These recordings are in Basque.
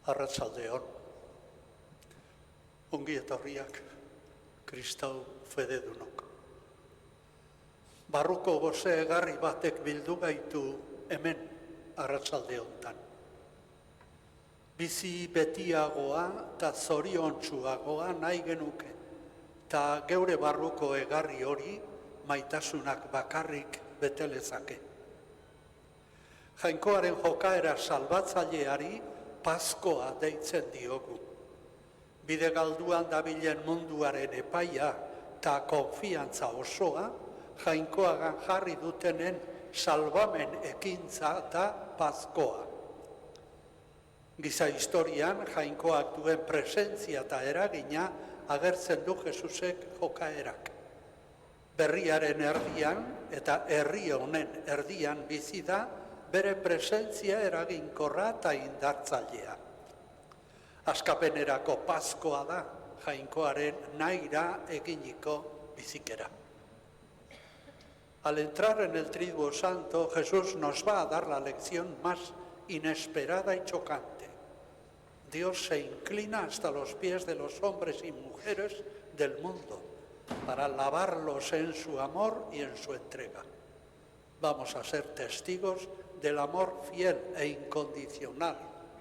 Arratsaldeon. Ongi etorriak kristau fededunok. Barruko goze egarri batek bildu gaitu hemen arratsalde hontan. Bizi betiagoa eta zoriontsuagoa nahi genuke, eta geure barruko egarri hori maitasunak bakarrik bete lezake. Jainkoaren jokaera salbatzaileari Paskoa deitzen diogu. Bide galduan dabilen munduaren epaia eta konfiantza osoa, jainkoagan jarri dutenen salbamen ekintza da Paskoa. Giza historian jainkoak duen presentzia eta eragina agertzen du Jesusek jokaerak. Berriaren erdian eta herri honen erdian bizi da bere presentzia eraginkorra eta indartzailea. Askapenerako Paskoa da jainkoaren nahira eginiko bizikera. Al entrar en el Triduo Santo, Jesús nos va a dar la lección más inesperada y chocante. Dios se inclina hasta los pies de los hombres y mujeres del mundo para lavarlos en su amor y en su entrega. Vamos a ser testigos del amor fiel e incondicional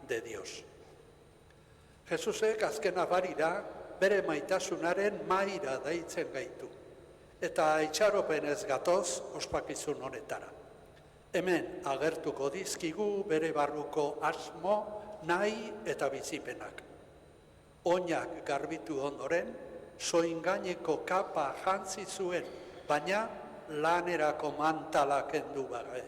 de Dios. Jesusek azken afarira bere maitasunaren maira deitzen gaitu, eta itxaropenez gatoz ospakizun honetara. Hemen agertuko dizkigu bere barruko asmo, nahi eta bizipenak. Oinak garbitu ondoren, soingaineko kapa jantzi zuen, baina lanerako mantala kendu gabe.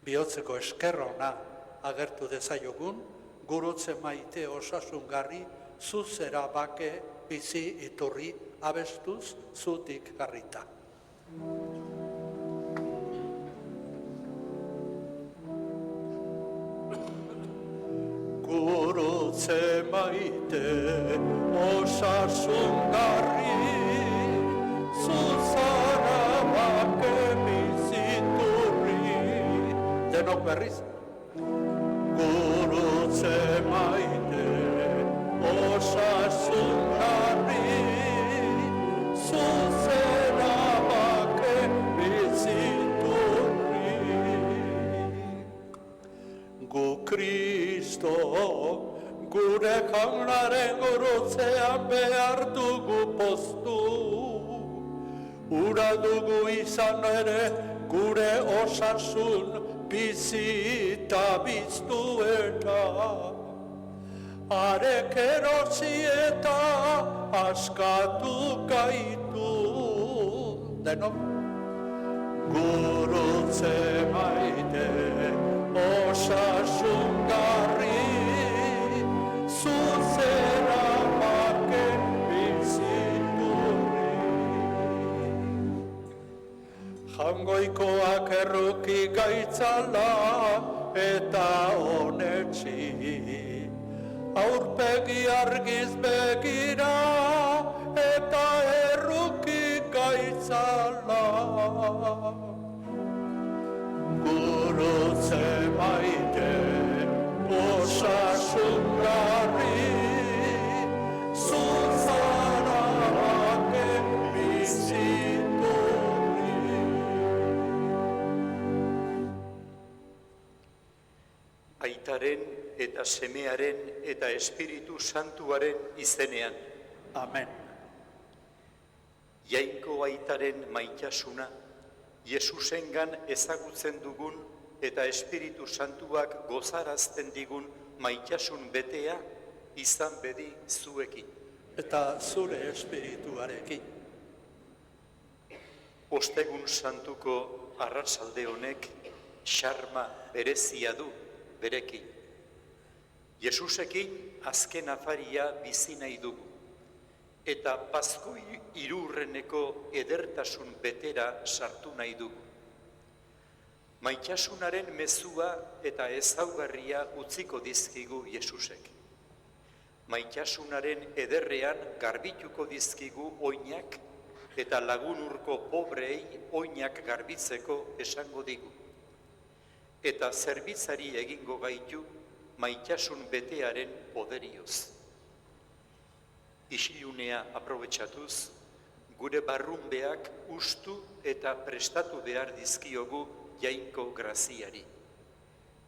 Bihotzeko eskerrona agertu dezaiogun, gurutze maite osasungarri, zuzera bake bizi iturri abestuz zutik garrita. Gurutze maite osasungarri, zuzera bake bizi iturri. Denok berriz. Gurutze maite osasungarri, zuzera bake bizi iturri. Gu Kristo, gure jaunaren gurutzean behar dugu postu. Ura dugu izan ere gure osasun bizi eta biztu eta. Arek erosi eta askatu gaitu. Denok? Gurutze maite osasungarri, zuzera bake bizi iturri. Jangoikoak erruki gaitzala eta honetzi, aurpegi argiz begira eta erruki gaitzala. Gurutze maite osasungarri, zuzera bake bizi iturri. Aitaren eta semearen eta Espiritu Santuaren izenean. Amen. Jainko aitaren maitasuna, Jesusengan ezagutzen dugun eta Espiritu Santuak gozarazten digun maitasun betea izan bedi zuekin. Eta zure espirituarekin. Ostegun santuko arratsalde honek xarma berezia du berekin. Jesusekin azken afaria bizi nahi dugu, eta Pasko irurreneko edertasun betera sartu nahi dugu. Maitasunaren mezua eta ezaugarria utziko dizkigu Jesusek. Maitasunaren ederrean garbituko dizkigu oinak eta lagunurko pobrei oinak garbitzeko esango digu. Eta zerbitzari egingo gaitu maitasun betearen poderioz. Isilunea aprobetxatuz, gure barrunbeak ustu eta prestatu behar dizkiogu Jainko graziari.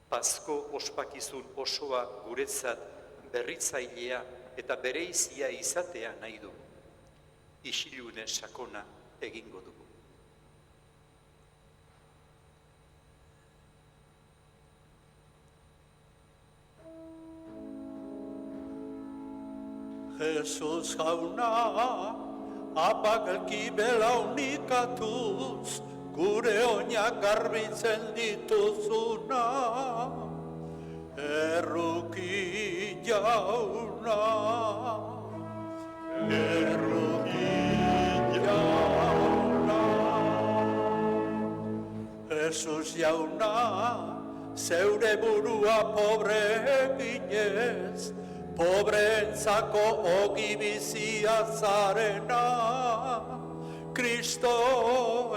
Pazko ospakizun osoa guretzat berritzailea eta bereizia izatea nahi du. Isilune sakona egingo dugu. Jesus jauna, apagalki belaunikatuz, gure oinak garbitzen dituzuna. Erruki jauna, erruki jauna. Jesus jauna, zeure burua pobre eginez, pobreentzako ogi bizia zarena, Kristo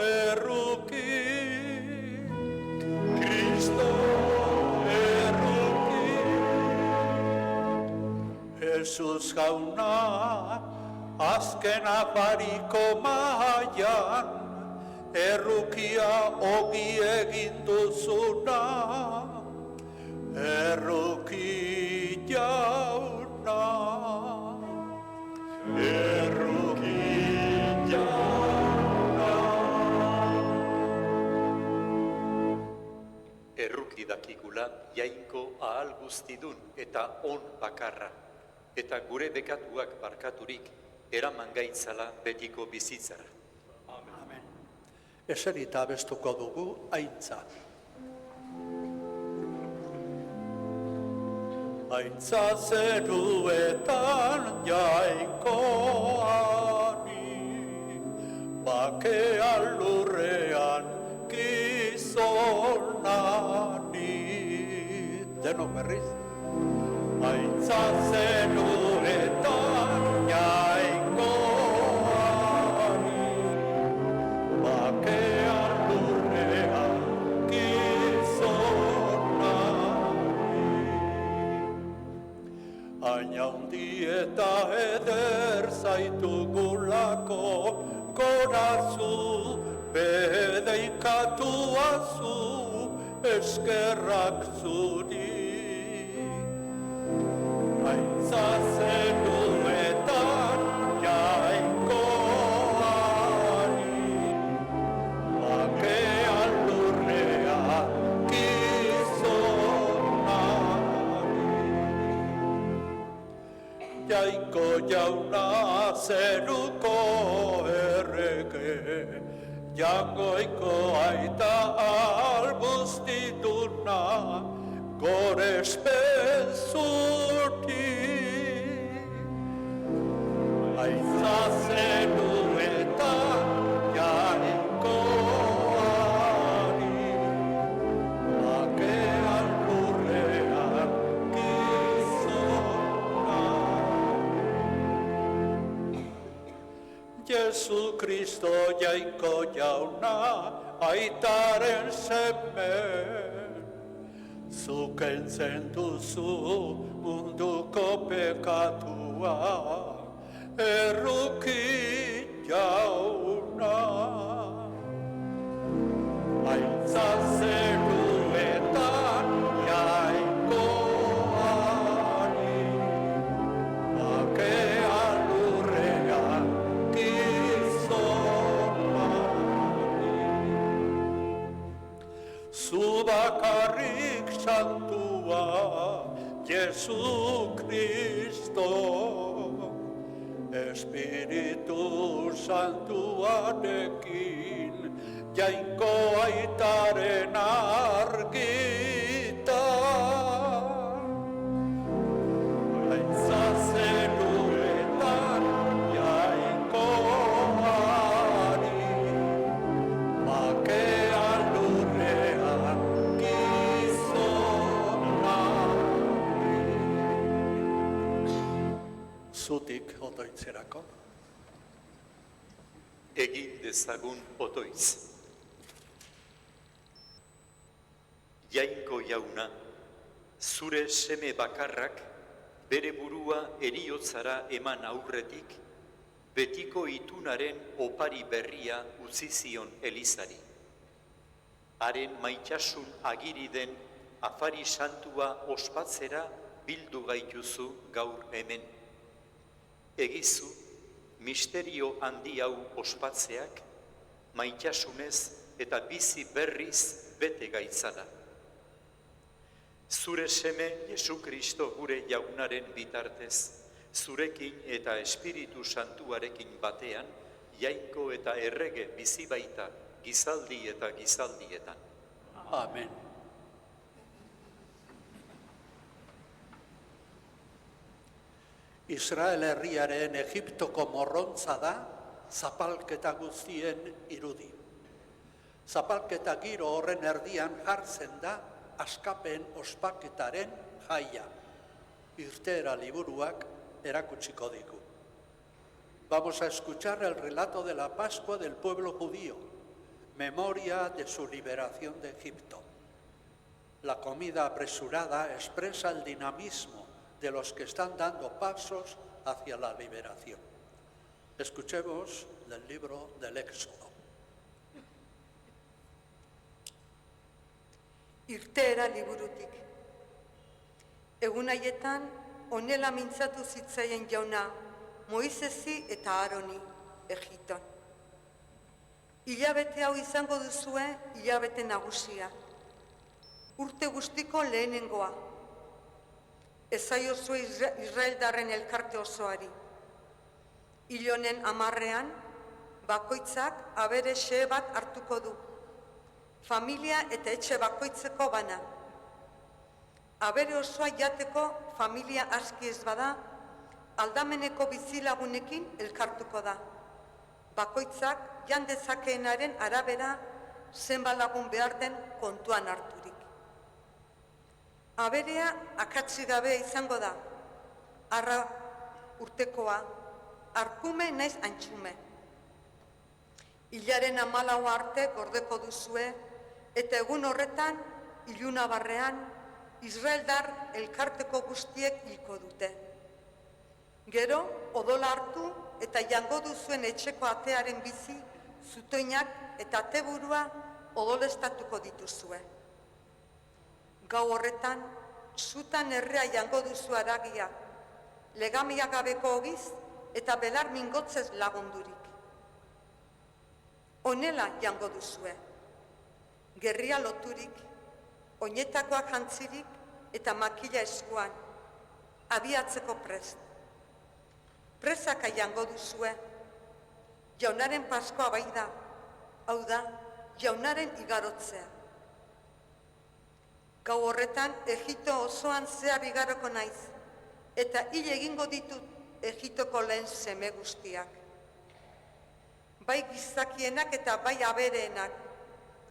erruki, Kristo erruki. Jesus jauna, azken afariko mahaian, errukia ogi egin duzuna, erruki jauna, erruki jauna. Erruki dakigula Jainko ahal guztidun eta on bakarra, eta gure bekatuak barkaturik eraman gaitzala betiko bizitzara. Amen. Eserita abestuko dugu Aintza. Aintza zeruetan Jainkoari, bakean lurrean gizonari. Denok berriz. Aintza zeruetan Jainkoari, bakean lurrean gizonari. Aina hundi eta eder zaitugulako, gorazu, bedeikatuazu, eskerrak zuri. Aintza zeruetan Jainkoari, bakean lurrean gizonari. Jainko jauna zeruko errege, jangoiko aita albuztiduna, gorespen zurti. Aintza zeruetan Jainkoari, bakean lurrean gizonari. Jesu Kristo Jainko jauna, aitaren seme, zuk kentzen duzu munduko pekatua, erruki jauna. Aintza zeruetan Jainkoari, bakean lurrean gizonari. Zu bakarrik santua, Jesu Kristo, Espiritu Santuarekin, Jainko aitaren argita. Aintza zeruetan Jainkoari, bakean lurrean gizonari. Zutik otoitzerako. Egin dezagun otoitz. Jainko jauna, Zure seme bakarrak bere burua heriotzara eman aurretik, betiko itunaren opari berria utzi zion Elizari. Haren maitasun agiri den afari santua ospatzera bildu gaituzu gaur hemen. Egizu, misterio handi hau ospatzeak, maitasunez eta bizi berriz bete gaitzala. Zure seme Jesu Kristo gure jaunaren bitartez, zurekin eta Espiritu Santuarekin batean, jainko eta errege bizi baita gizaldi eta gizaldietan. Amen. Israel herriaren Egiptoko morrontza da zapalketa guztien irudi. Zapalketa giro horren erdian jartzen da askapen ospaketaren jaia. Irteera liburuak erakutsiko digu. Vamos a escuchar el relato de la Pascua del pueblo judío, memoria de su liberación de Egipto. La comida apresurada expresa el dinamismo de los que están dando pasos hacia la liberación. Escuchemos del libro del Éxodo. Irteera liburutik. Egun haietan, honela mintzatu zitzaien jauna, Moisesi eta Aroni, Egiton. Hilabete hau izango duzue, hilabete nagusia. Urte guztiko lehenengoa. Ezaiozue Israeldarren elkarte osoari. Hilonen 10ean, bakoitzak abere xe bat hartuko du. Familia eta etxe bakoitzeko bana. Abere osoa jateko familia aski ez bada, aldameneko bizilagunekin elkartuko da. Bakoitzak jan dezakeenaren arabera zenbat lagun behar den kontuan harturik. Aberea akatsi gabe izango da. Arra urtekoa, arkume naiz antxume. Hilaren 14 arte gordeko duzue, eta egun horretan, ilunabarrean, Israeldar elkarteko guztiek hilko dute. Gero, odola hartu eta jango duzuen etxeko atearen bizi, zutoinak eta ateburua odolestatuko dituzue. Gau horretan, zutan errea jango duzu haragia, legamia gabeko ogiz eta belar mingotzez lagundurik. Honela jango duzue, gerria loturik, oinetakoak jantzirik eta makila eskuan, abiatzeko prest. Presaka jango duzue, jaunaren Paskoa bai da, hau da, jaunaren igarotzea. Gau horretan, Egipto osoan zehar igaroko naiz, eta hil egingo ditut Egiptoko lehen seme guztiak. Bai gizakienak eta bai abereenak,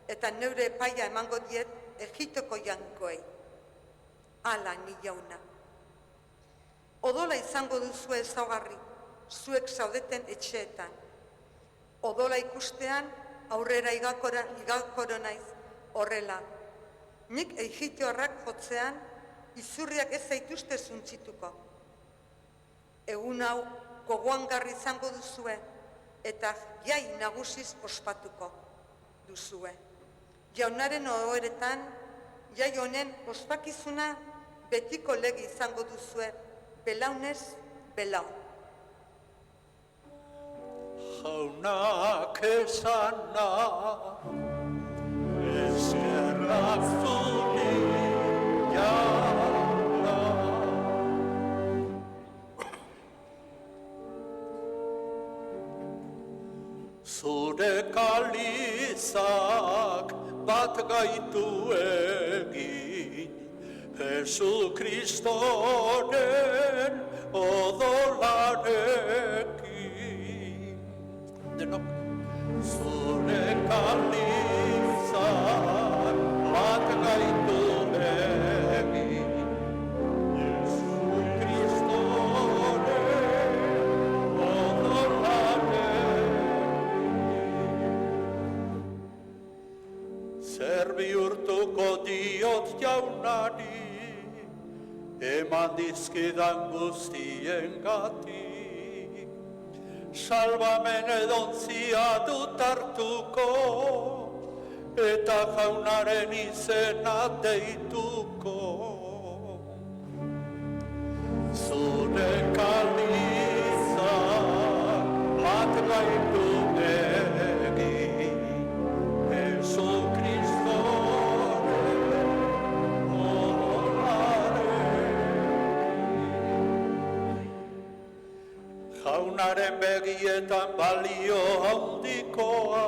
eta neure epaia emango diet Egiptoko jankoei. Hala ni jauna. Odola izango duzu ezaugarri, zuek zaudeten etxeetan. Odola ikustean aurrera igakoro naiz horrela. Nik Egiptoarrak jotzean izurriak ez zaituzte zuntzituko. Egun hau gogoangarri izango duzue eta jai nagusiz ospatuko duzue. Jaunaren ohoretan, jai honen ospakizuna betiko lege izango duzue, belaunez, belaun. Jaunak esana, eskerrak zuri jauna. Zure kalizak bat gaitu egin, Jesu Kristoren odolarekin. Denok. Zure kalizak bat gaitu egin, Jesu Kristoren odolarekin. Zer bihurtuko diot jaunari, eman dizkidan guztien gatik, salbamen edontzia dut hartuko, eta jaunaren izena deituko. Zure kaliza bat gaitu egin, Jesu Kristoren odolaren. Jaunaren begietan balio handikoa,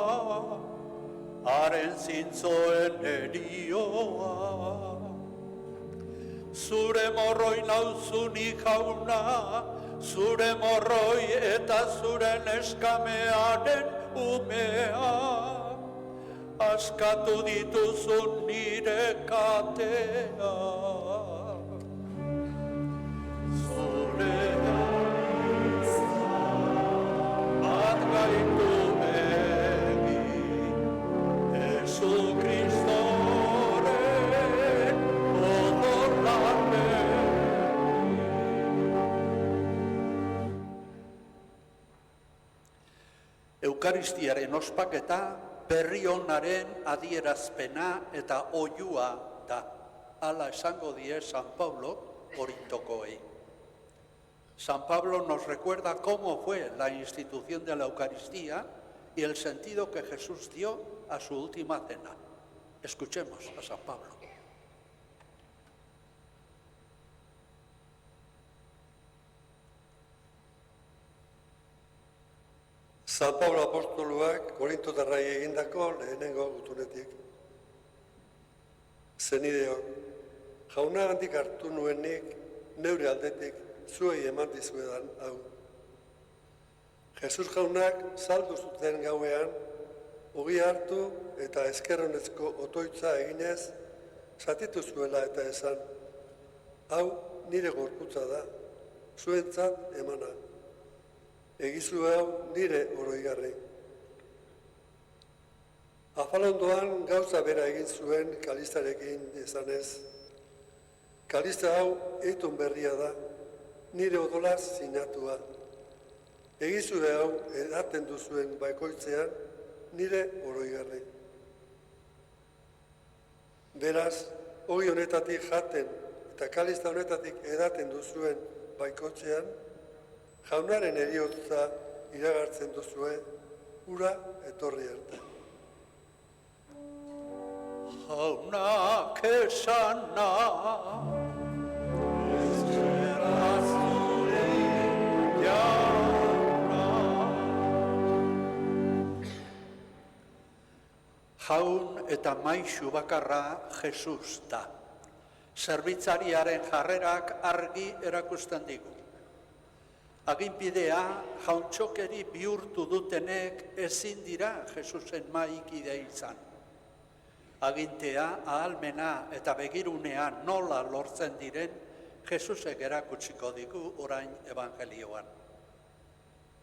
haren zintzoen erioa. Zure morroi nauzunik jauna, zure morroi eta zure neskamearen umea. Askatu dituzun nire katea. Zure kaliza bat gaitu egin, Jesu Kristoren odolaren. Eukaristiaren ospaketa berri onaren adierazpena eta oihua da. Hala esango die San Pablo Korintokoei. San Pablo nos recuerda cómo fue la institución de la Eucaristía y el sentido que Jesús dio a su última cena. Escuchemos a San Pablo. San Pablo apostoluak Korintotarrai egindako lehenengo gutunetik. Zenideok, jaunagandik hartu nuenik neure aldetik zuei eman dizuedan hau. Jesus jaunak saldu zuten gauean, ogi hartu eta ezkerronezko otoitza eginez, zatitu zuela eta esan, hau nire gorputza da, zuentzat emana. Egizu hau nire oroigarri. Afalondoan gauza bera egin zuen kalistarekin esanez. Kalista hau eitun berria da, nire odolaz sinatua. Egizu hau edaten duzuen baikoitzean nire oroigarri. Beraz, ogi honetatik jaten eta kalista honetatik edaten duzuen baikoitzean, jaunaren heriotza iragartzen duzue, ura etorri arte. Jaunak esana, ezkerra zure jauna. Jaun eta maixu bakarra Jesus da. Zerbitzariaren jarrerak argi erakusten digu. Aginpidea jauntxokeri bihurtu dutenek ezin dira Jesusen maikide izan. Agintea, ahalmena eta begirunea nola lortzen diren Jesusek erakutsiko digu orain evangelioan.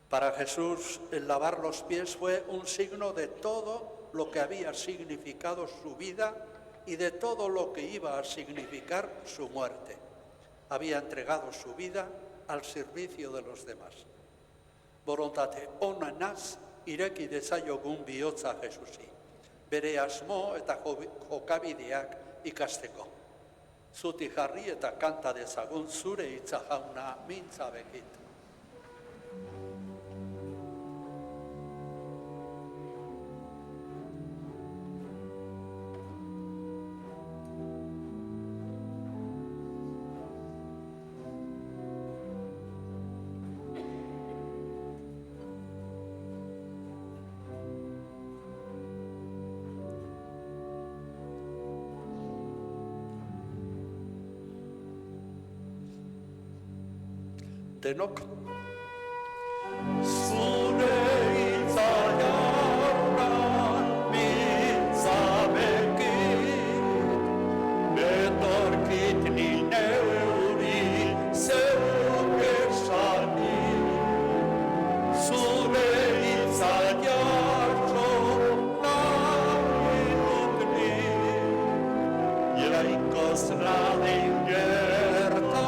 Para Jesús, el lavar los pies fue un signo de todo lo que había significado su vida y de todo lo que iba a significar su muerte. Había entregado su vida al servicio de los demás. Borontate onenaz ireki dezaiogun bihotza Jesusi, bere asmo eta jokabideak ikasteko. Zuti jarri eta kanta dezagun zure hitza jauna mintza bekit. Denok. Zure hitza jauna mintza bekit, betorkit ni neuri zeuk esani. Zure hitza jartxo nahi dut ni, jainkoz radin gerta.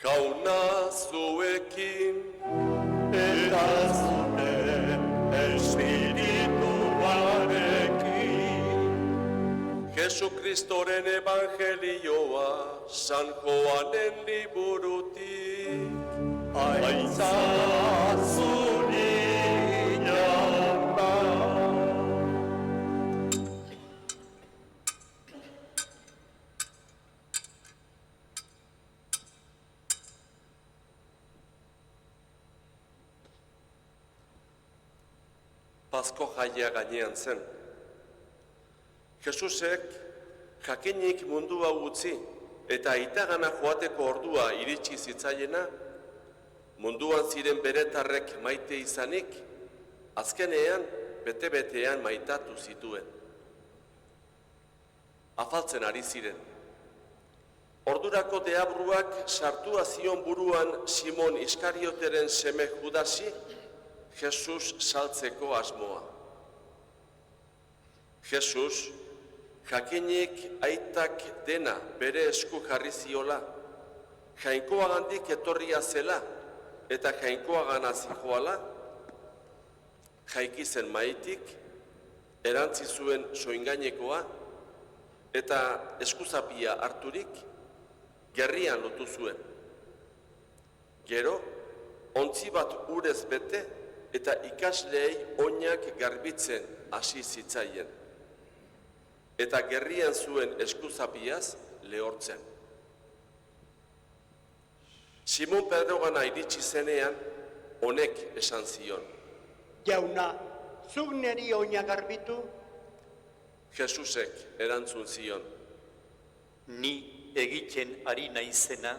Jauna zuekin eta zure espirituarekin. Jesukristoren evangelioa San Joanen liburutik. Aitza zuri jauna. Pasko jaia gainean zen. Jesusek jakinik mundua utzi eta aitagana joateko ordua iritsi zitzaiena, munduan ziren beretarrek maite izanik, azkenean bete-betean maitatu zituen. Afaltzen ari ziren. Ordurako deabruak sartua zion buruan Simon Iskarioteren seme Judasi, Jesus saltzeko asmoa. Jesus, jakinik aitak dena bere esku jarri ziola, Jainkoagandik etorria zela eta Jainkoagana zijoala, jaiki zen maitik, erantzi zuen soingainekoa eta eskuzapia harturik gerrian lotu zuen. Gero, ontzi bat urez bete eta ikasleei oinak garbitzen hasi zitzaien. Eta gerrian zuen eskuzapiaz lehortzen. Simon Pedrogana iritsi zenean, honek esan zion. Jauna, zuk neri oinak garbitu? Jesusek erantzun zion. Ni egiten ari naizena,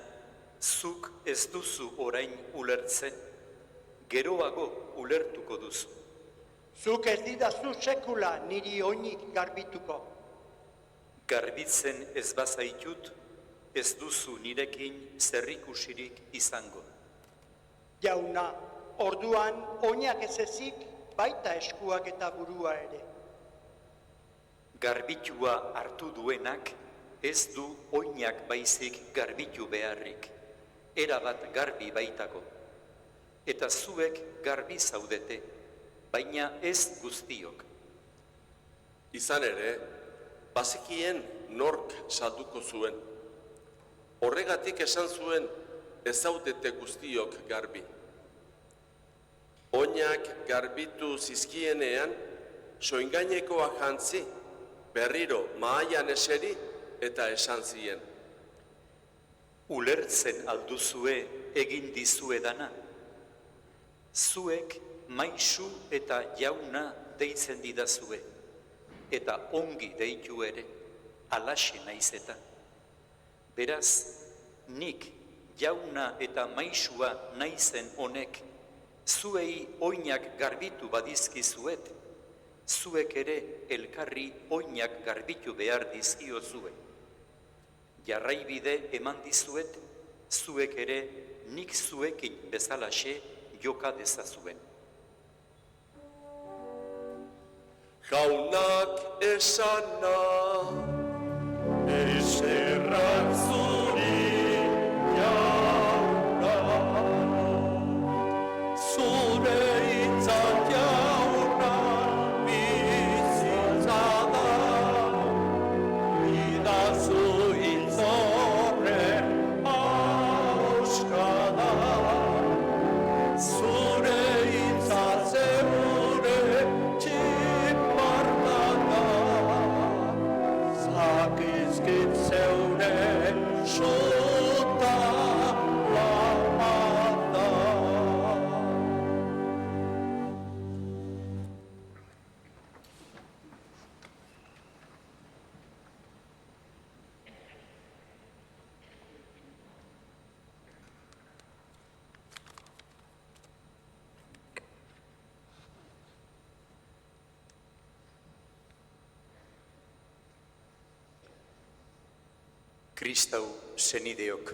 zuk ez duzu orain ulertzen, geroago ulertuko duzu. Zuk ez didazu sekula niri oinik garbituko. Garbitzen ez bazaitut, ez duzu nirekin zerrikusirik izango. Jauna, orduan oinak ez ezik, baita eskuak eta burua ere. Garbitua hartu duenak, ez du oinak baizik garbitu beharrik, erabat garbi baitako. Eta zuek garbi zaudete, baina ez guztiok. Izan ere, bazekien nork salduko zuen. Horregatik esan zuen ez zaudete guztiok garbi. Oinak garbitu zizkienean, soingainekoa jantzi, berriro mahaian eseri eta esan zien. Ulertzen alduzue egin dizuedana. Zuek maisu eta jauna deitzen didazue, eta ongi deitu ere, alaxe naiz eta. Beraz, nik jauna eta maisua naizen honek, zuei oinak garbitu badizkizuet, zuek ere elkarri oinak garbitu behar dizkiozue. Jarraibide eman dizuet, zuek ere nik zuekin bezalaxe joka dezazuen. Jaunak esana, Eskerrak zuri jauna. Zure hitzak jauna bizitza da. Idazu hitz horren hauska da. Zure hitza zeure txiparta da. Zakizkit zeure suta lamata. Kristau senideok.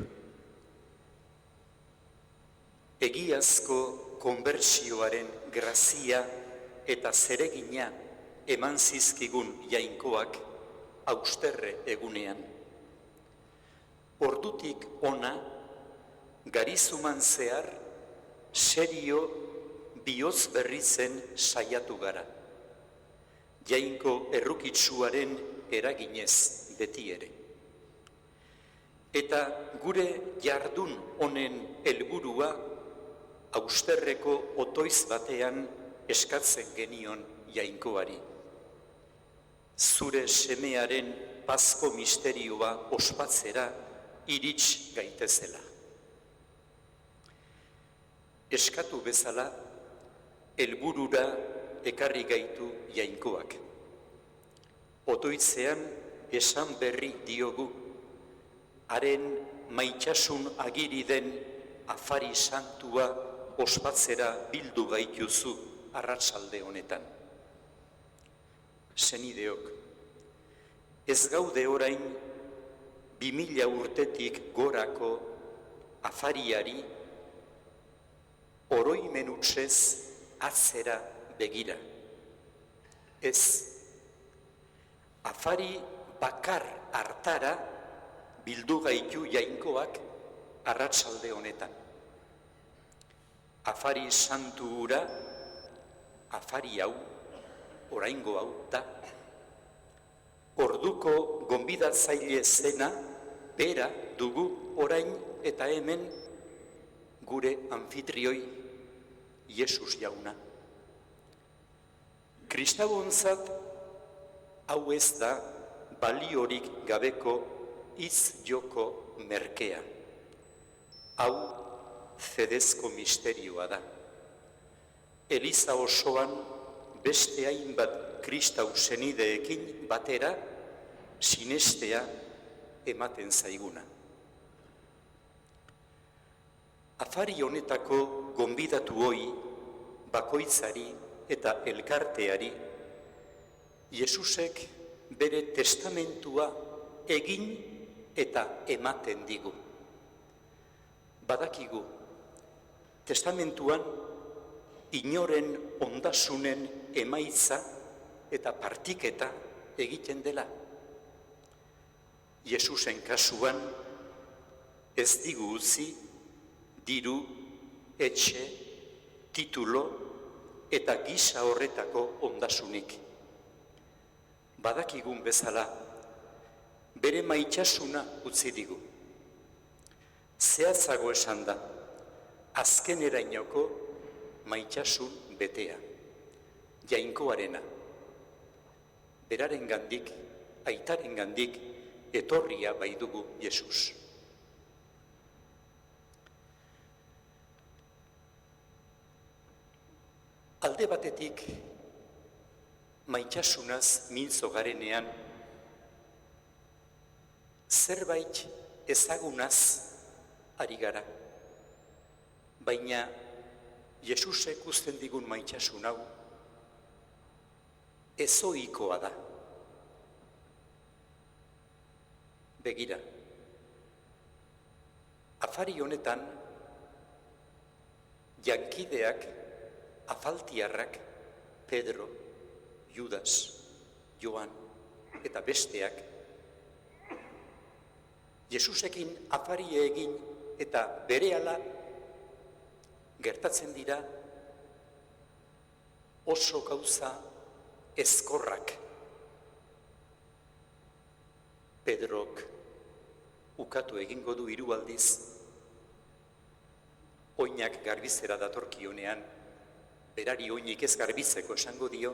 Egiazko konbertsioaren grazia eta zeregina eman zizkigun jainkoak austerre egunean. Ordutik ona, garizuman zehar, serio bihotz berritzen saiatu gara. Jainko errukitsuaren eraginez beti ere. Eta gure jardun honen helburua austerreko otoiz batean eskatzen genion jainkoari. Zure semearen Pasko misterioa ospatzera irits gaitezela. Eskatu bezala, helburura ekarri gaitu jainkoak. Otoitzean esan berri diogu, haren maitasun agiri den afari santua ospatzera bildu gaituzu arratsalde honetan. Senideok, ez gaude orain 2000 urtetik gorako afariari oroimen hutsez atzera begira. Ez, afari bakar hartara bildu gaitu jainkoak arratsalde honetan. Afari santu hura, afari hau, oraingo hau da. Orduko gonbidatzaile zena, bera dugu orain eta hemen gure anfitrioi Jesus jauna. Kristauontzat hau ez da baliorik gabeko hitz joko merkea. Hau fedezko misterioa da. Eliza osoan beste hainbat kristau senideekin batera sinestea ematen zaiguna. Afari honetako gonbidatu hoi, bakoitzari eta elkarteari, Jesusek bere testamentua egin eta ematen digu. Badakigu, testamentuan inoren ondasunen emaitza eta partiketa egiten dela. Jesusen kasuan ez digu utzi diru, etxe, titulo eta gisa horretako ondasunik. Badakigun bezala, bere maitasuna utzi digu. Zehatzago esan da, azkenerainoko maitasun betea, jainkoarena. Berarengandik, aitarengandik etorria baidugu Jesus. Alde batetik, maitasunaz mintzo garenean, zerbait ezagunaz ari gara. Baina Jesusek uzten digun maitasun hau ezohikoa da. Begira, afari honetan jankideak, afaltiarrak, Pedro, Judas, Joan eta besteak Jesusekin afari egin eta berehala gertatzen dira oso gauza ezkorrak. Pedrok ukatu egingo du 3 aldiz, oinak garbizera datorkionean, berari oinik ez garbizeko esango dio,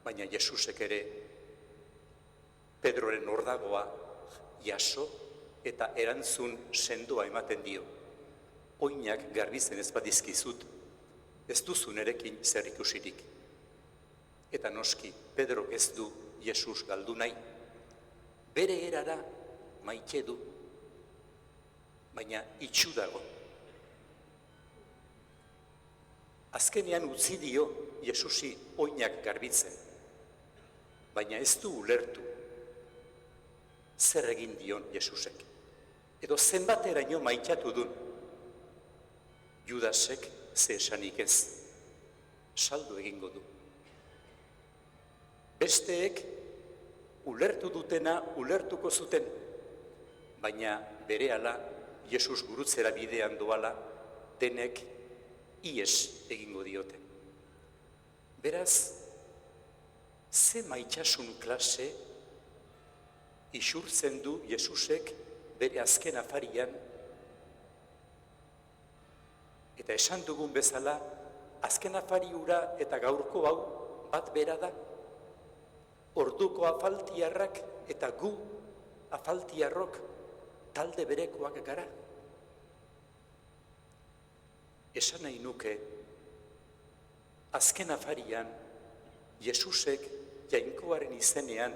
baina Jesusek ere Pedroren ordagoa jaso eta erantzun sendoa ematen dio. Oinak garbizen ez badizkizut, ez duzu nerekin zer ikusirik. Eta noski, Pedrok ez du Jesus galdu nahi, bere erara maite du, baina itxu dago. Azkenean utzi dio Jesusi oinak garbitzen, baina ez du ulertu zer egin dion Jesusek. Edo zenbateraino maitatu dun. Judasek ze esanik ez, saldu egingo du. Besteek ulertu dutena ulertuko zuten, baina berehala Jesus gurutzera bidean doala, denek ies egingo diote. Beraz, ze maitasun klase isurtzen du Jesusek bere azken afarian, eta esan dugun bezala, azken afari hura eta gaurko hau bat bera da. Orduko afaltiarrak eta gu afaltiarrok talde berekoak gara. Esan nahi nuke, azken afarian, Jesusek Jainkoaren izenean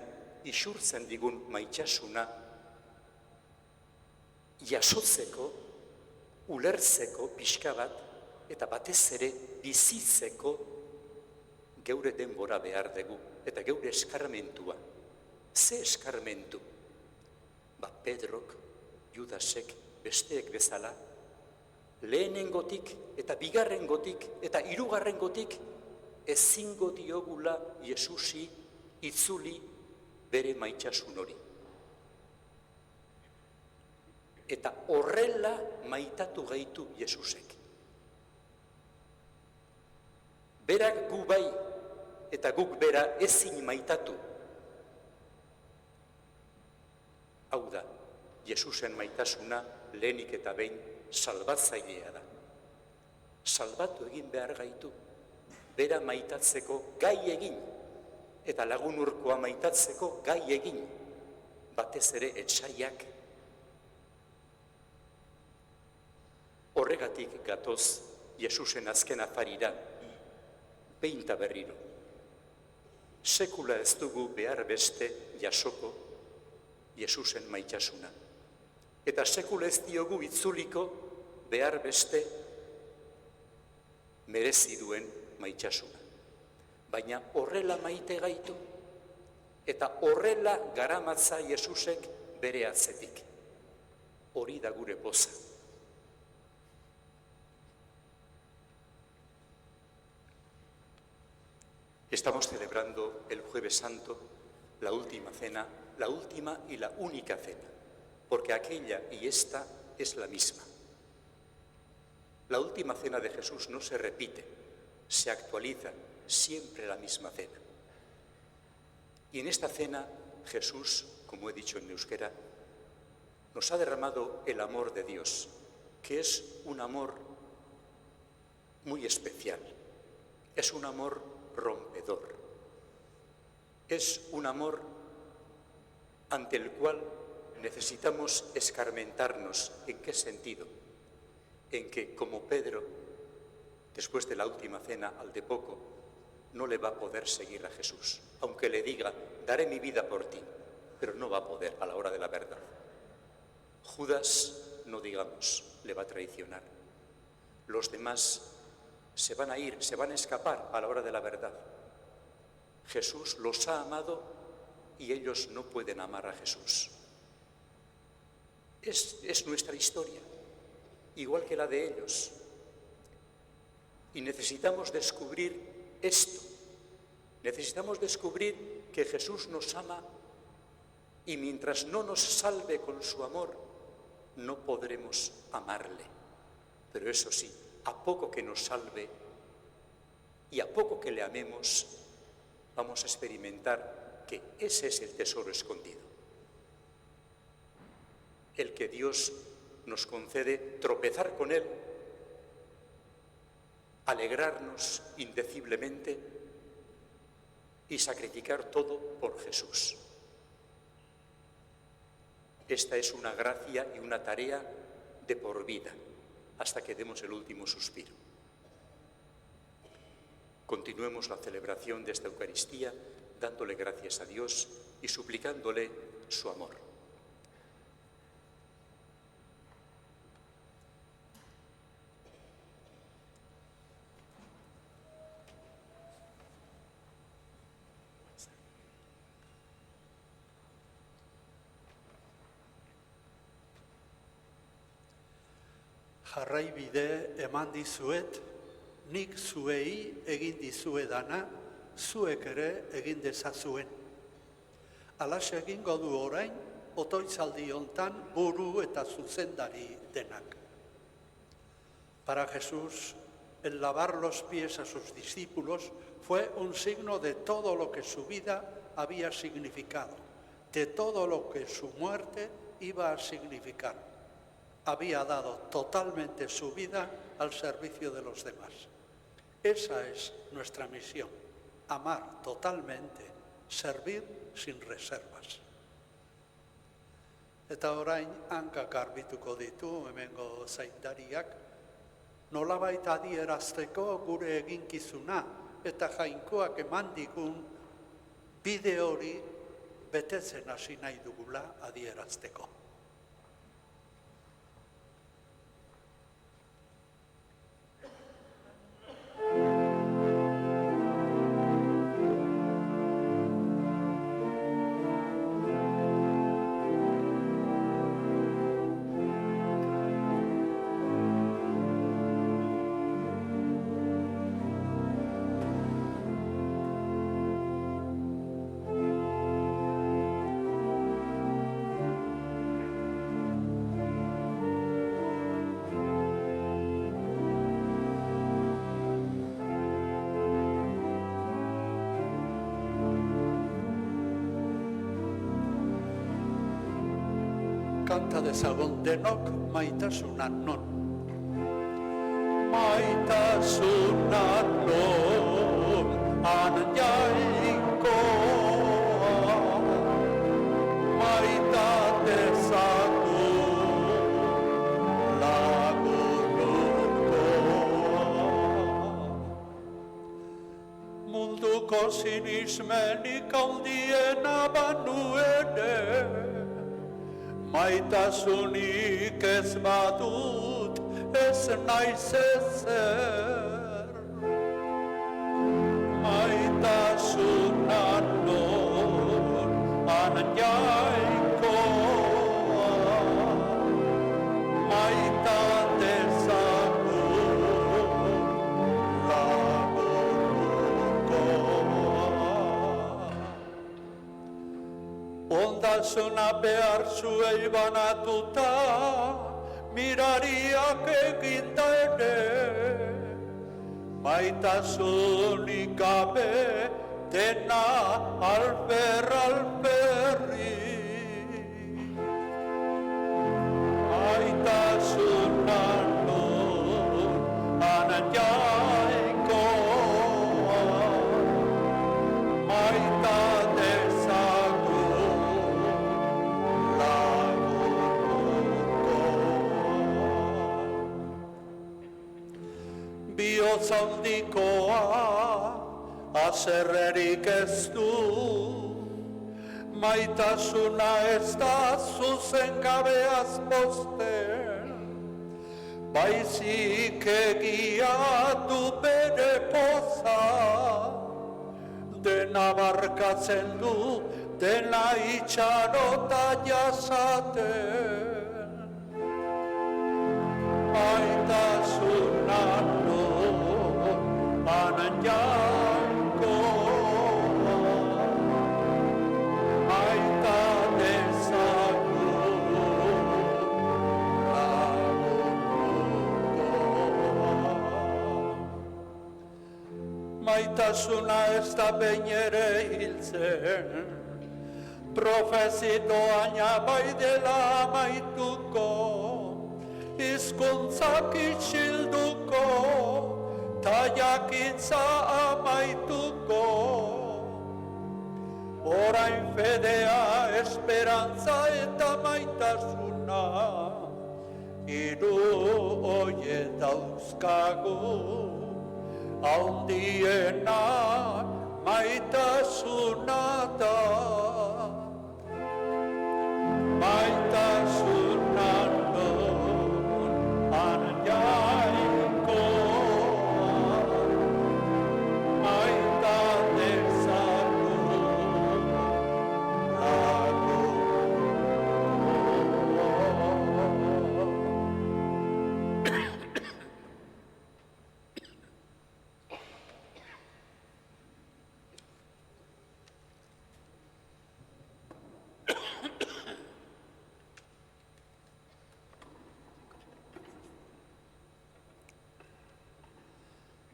isurtzen digun maitasuna jasotzeko, ulertzeko pixka bat, eta batez ere bizitzeko geure denbora behar dugu, eta geure eskarmentua. Ze eskarmentu? Pedrok, Judasek, besteek bezala, lehenengotik eta bigarrengotik eta hirugarrengotik ezingo diogula Jesusi itzuli bere maitasun hori. Eta horrela maitatu gaitu Jesusek. Berak gu bai eta guk bera ezin maitatu. Hau da, Jesusen maitasuna lehenik eta behin salbatzailea da. Salbatu egin behar gaitu, bera maitatzeko gai egin, eta lagun urkoa maitatzeko gai egin, batez ere etsaiak. Horregatik gatoz Jesusen azken afarira, behin eta berriro. Sekula ez dugu behar beste jasoko Jesusen maitasuna. Eta sekula ez diogu itzuliko behar beste merezi duen maitasuna. Baina horrela maite gaitu, eta horrela garamatza Jesusek bere atzetik. Hori da gure poza. Estamos celebrando el Jueves Santo, la última cena, la última y la única cena, porque aquella y esta es la misma. La última cena de Jesús no se repite, se actualiza siempre la misma cena. Y en esta cena Jesús, como he dicho en euskera, nos ha derramado el amor de Dios, que es un amor muy especial, es un amor rompedor, es un amor ante el cual necesitamos escarmentarnos. ¿En qué sentido? En que, como Pedro, después de la última cena, al de poco, no le va a poder seguir a Jesús, aunque le diga, daré mi vida por ti, pero no va a poder a la hora de la verdad. Judas, no digamos, le va a traicionar. Los demás se van a ir, se van a escapar a la hora de la verdad. Jesús los ha amado y ellos no pueden amar a Jesús. Es nuestra historia, igual que la de ellos. Y necesitamos descubrir esto. Necesitamos descubrir que Jesús nos ama y mientras no nos salve con su amor, no podremos amarle. Pero eso sí, a poco que nos salve y a poco que le amemos, vamos a experimentar que ese es el tesoro escondido. El que Dios nos concede tropezar con Él, alegrarnos indeciblemente y sacrificar todo por Jesús. Esta es una gracia y una tarea de por vida, hasta que demos el último suspiro. Continuemos la celebración de esta Eucaristía dándole gracias a Dios y suplicándole su amor. Jarraibide eman dizuet, nik zuei egin dizuedana, zuek ere egin dezazuen. Halaxe egingo du orain, otoitzaldi hontan buru eta zuzendari denak. Para Jesús, el lavar los pies a sus discípulos fue un signo de todo lo que su vida había significado, de todo lo que su muerte iba a significar. Había dado totalmente su vida al servicio de los demás. Esa es nuestra misión, amar totalmente, servir sin reservas. Eta orain hankak garbituko ditu hemengo zaindariak, nolabait adierazteko gure eginkizuna eta jainkoak eman digun bide hori betetzen hasi nahi dugula adierazteko. Kanta dezagun denok maitasuna non. Maitasuna non, anan jainkoa, maitatezagun lagunurkoa. Munduko sinismenik handiena banu ere, maitasunik ez badut, ez naiz ezer. Maitasuna non, anan jainkoa, maitatezagun lagunurkoa. Ondasuna behar zuei banatuta, mirariak eginda ere, maitasunik gabe dena alperri. Maitasuna non, anan jainkoa, maitatezagun bihotz handikoa azerrerik ez du, maitasuna ez da zuzen gabeaz posten, baizik egia du bere poza, dena barkatzen du, dena itxarota jasaten. Maitasuna non, anan jainkoa, maitatezagun lagunurkoa. Maitasuna ez da behin ere hiltzen, profezitoaina bai dela amaituko, hizkuntzak itxilduko, ta jakintza amaituko. Orain fedea, esperantza eta maitasuna, hiru hoe dauzkagu, handiena maitasuna da. Maitasuna non, anan jainkoa, maitatezagun lagunurkoa.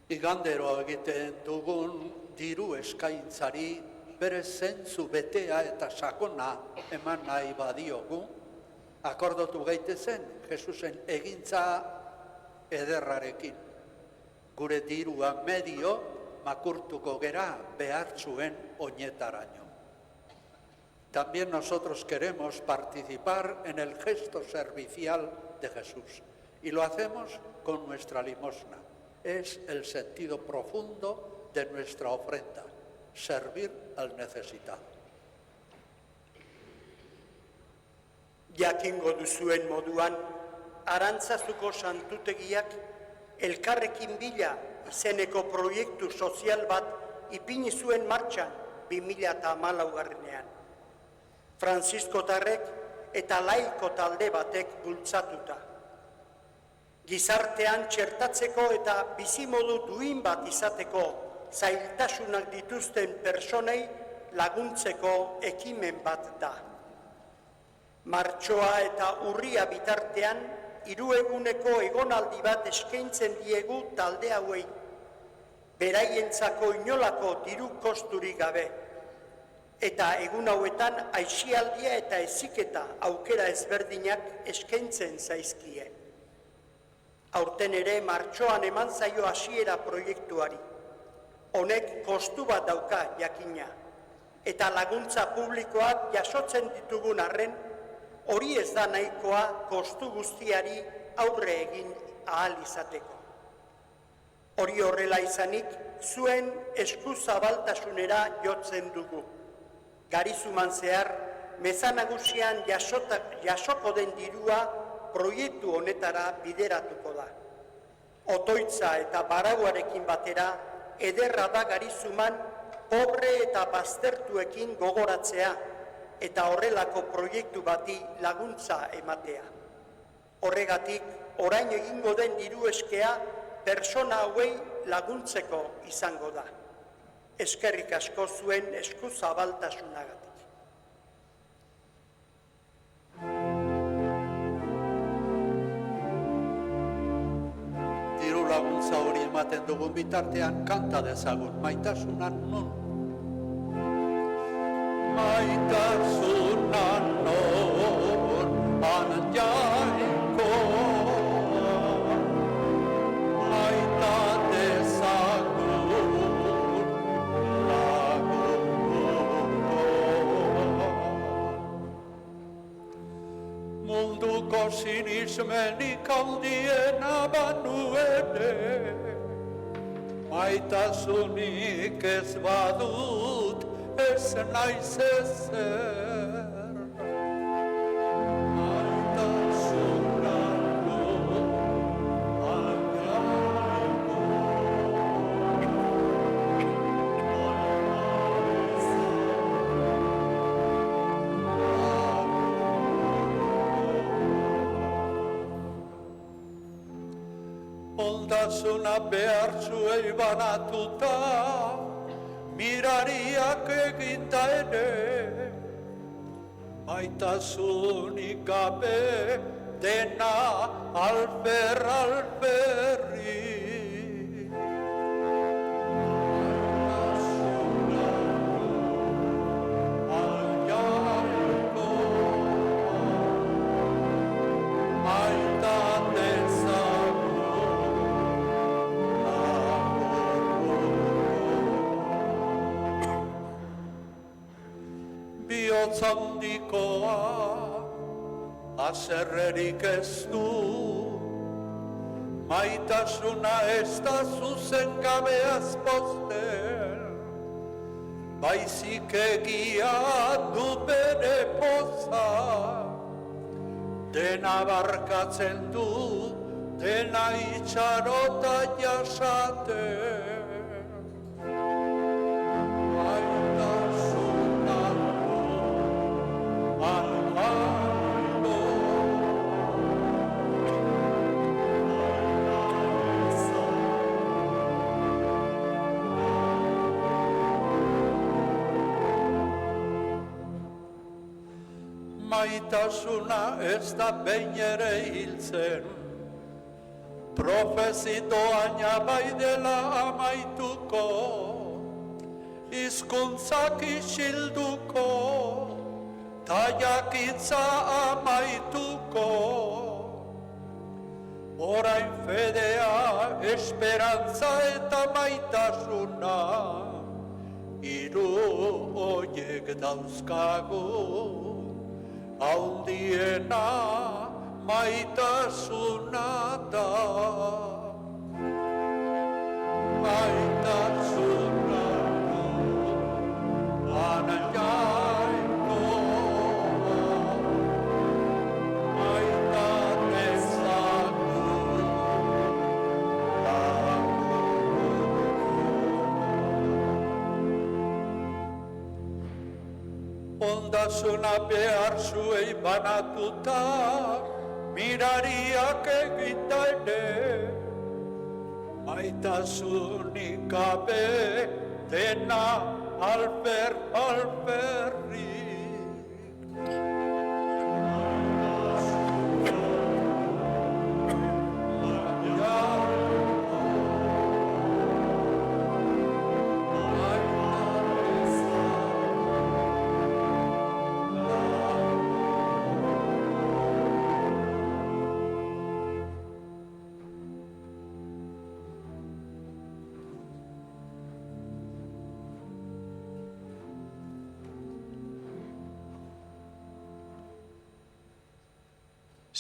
Igandero egiten dugun diru eskaintzari bere zentzu betea eta sakona eman nahi badiogu, akordatu gaitezen Jesusen egintza ederrarekin. Gure dirua medio makurtuko gera behartzuen oinetaraino. También nosotros queremos participar en el gesto servicial de Jesús y lo hacemos con nuestra limosna. Es el sentido profundo de nuestra ofrenda, servir al necesitado. Jakingo duzuen moduan, Arantzazuko santutegiak elkarrekin bila izeneko proiektu sozial bat ipini zuen martxan 2014 Franziskotarrek eta laiko talde batek bultzatuta. Gizartean txertatzeko eta bizimodu duin bat izateko zailtasunak dituzten personei laguntzeko ekimen bat da. Martxoa eta urria bitartean, 3 eguneko egonaldi bat eskaintzen diegu talde hauei, beraientzako inolako diru kosturik gabe, eta egun hauetan aisialdia eta heziketa aukera ezberdinak eskaintzen zaizkie. Aurten ere martxoan eman zaio hasiera proiektuari. Honek kostu bat dauka jakina, eta laguntza publikoak jasotzen ditugun arren, hori ez da nahikoa kostu guztiari aurre egin ahal izateko. Hori horrela izanik, zuen eskuzabaltasunera jotzen dugu. Garizuman zehar, meza nagusian jasoko den dirua proiektu honetara bideratuko da. Otoitza eta barauarekin batera, ederra da Garizuman pobre eta baztertuekin gogoratzea, eta horrelako proiektu bati laguntza ematea. Horregatik, orain egingo den diru eskea persona hauei laguntzeko izango da. Eskerrik asko zuen eskuzabaltasunagatik. Diru laguntza hori ematen dugun bitartean kanta dezagun maitasunan non. Maitasunan non, anan jaiko, maita dezagun lagunduko. Munduko sinismenik handiena banu ere, maitasunik ez badut, ez naiz ezer. Maitasunan non, anjaiko, ondasuna behartzuei banatuta, mirariak eginda ere, maitasunik gabe dena alferri. Maitasunan anjaiko, maita Bihotzandikoa haserrerik ez du, maitasuna ez da zuzen gabeaz pozten, baizik egia du bere poza, dena barkatzen du, dena itxarota jasaten. Maitasuna ez da behin ere hiltzen, Profezitoaina bai dela amaituko, hizkuntzak isilduko, ta jakintza amaituko. Orain fedea, esperantza eta maitasuna, hiru horiek dauzkagu, handiena maitasuna da. Maitasuna anajaiko, maitatezaku ondasuna behar zuei banatuta, mirariak egita ere, maitasunik gabe dena alferrik.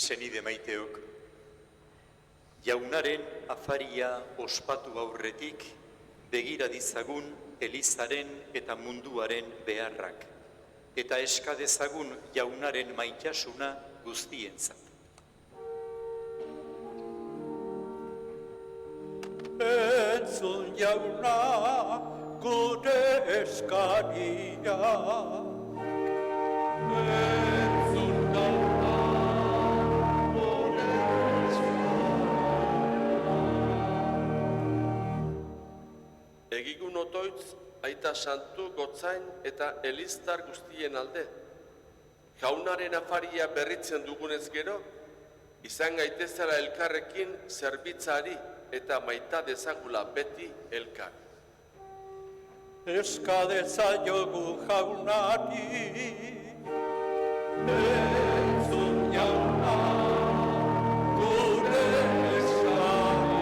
Senide maiteok, jaunaren afaria ospatu aurretik begira ditzagun Elizaren eta munduaren beharrak, eta eska dezagun jaunaren maitasuna guztientzat. Entzun jauna gure eskaria, entzun jauna gure Egigun otoitz, aita santu, gotzain eta eliztar guztien alde. Jaunaren afaria berritzen dugunez gero, izan gaitezela elkarrekin zerbitzari eta maita dezagula beti elkar. Eska dezaiogu jaunari, entzun jauna gure eskaria.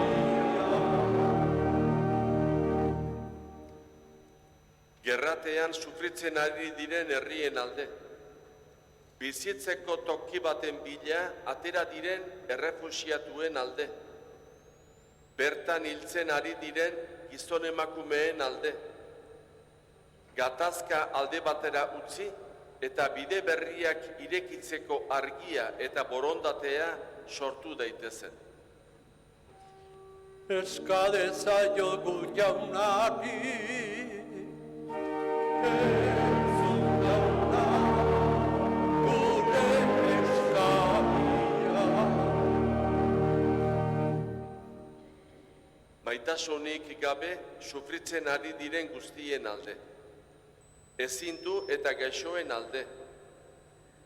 Gerratean sufritzen ari diren herrien alde. Bizitzeko toki baten bila atera diren errefuxiatuen alde. Bertan hiltzen ari diren gizon emakumeen alde. Gatazka alde batera utzi eta bide berriak irekitzeko argia eta borondatea sortu daitezen. Eska dezaiogu jaunari, entzun jauna gure eskaria. Maitasunik gabe sufritzen ari diren guztien alde. Ezin du eta gaixoen alde.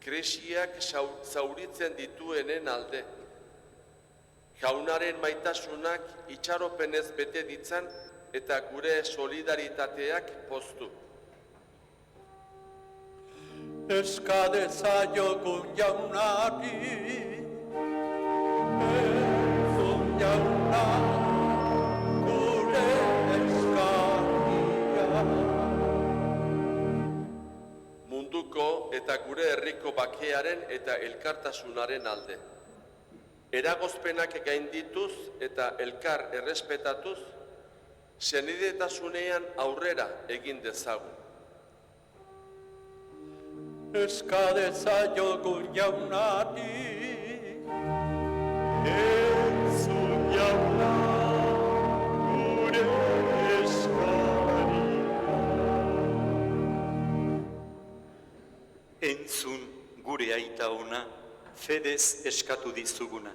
Krisiak zauritzen dituenen alde. Jaunaren maitasunak itxaropenez bete ditzan eta gure solidaritateak poztu. Eska dezaiogun jaunari, entzun jauna gure eskaria. Munduko eta gure herriko bakearen eta elkartasunaren alde. Eragozpenak gaindituz eta elkar errespetatuz, senidetasunean aurrera egin dezagun. Eska dezaiogun jaunari, entzun jauna gure eskaria. Entzun gure aita ona, fedez eskatu dizuguna.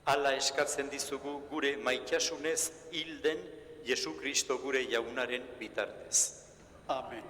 Hala eskatzen dizugu gure maitasunez hilden Jesu Kristo gure jaunaren bitartez. Amen.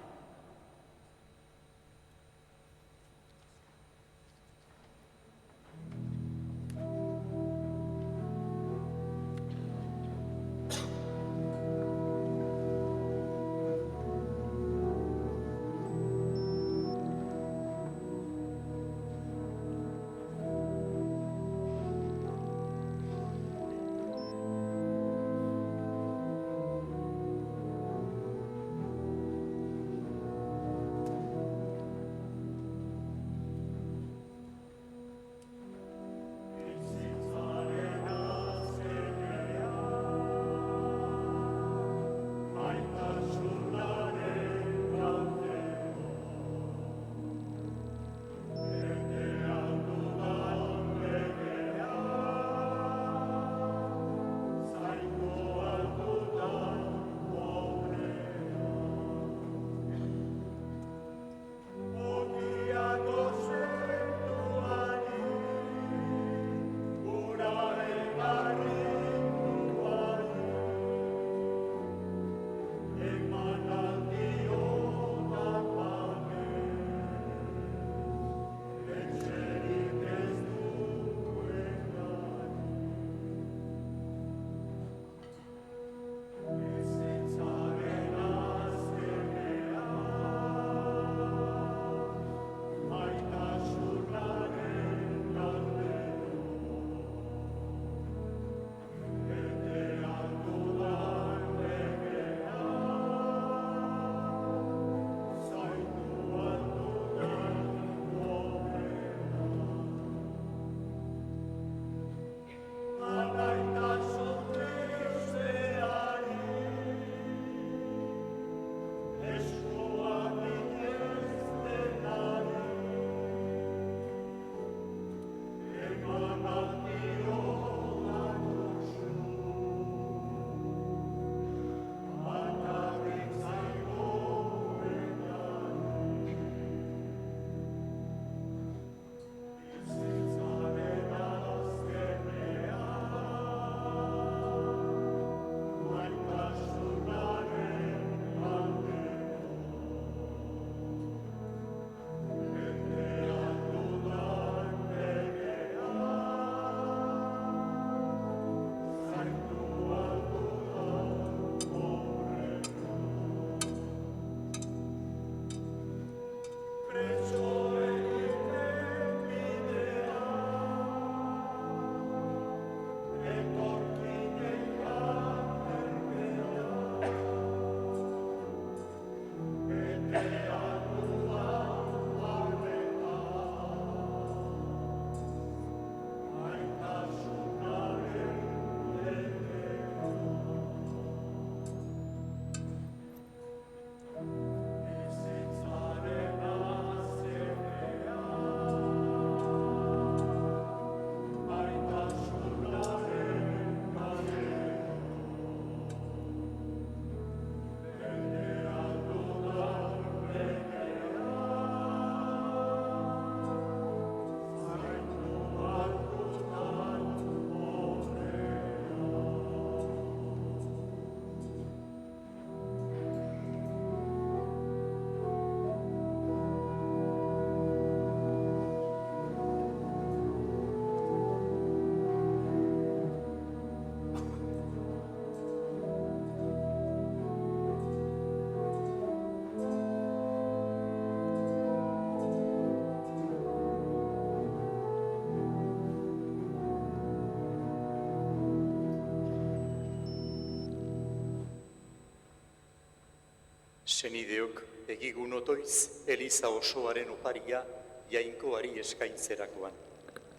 Senideok egigun otoiz Eliza osoaren oparia jainkoari eskaintzerakoan.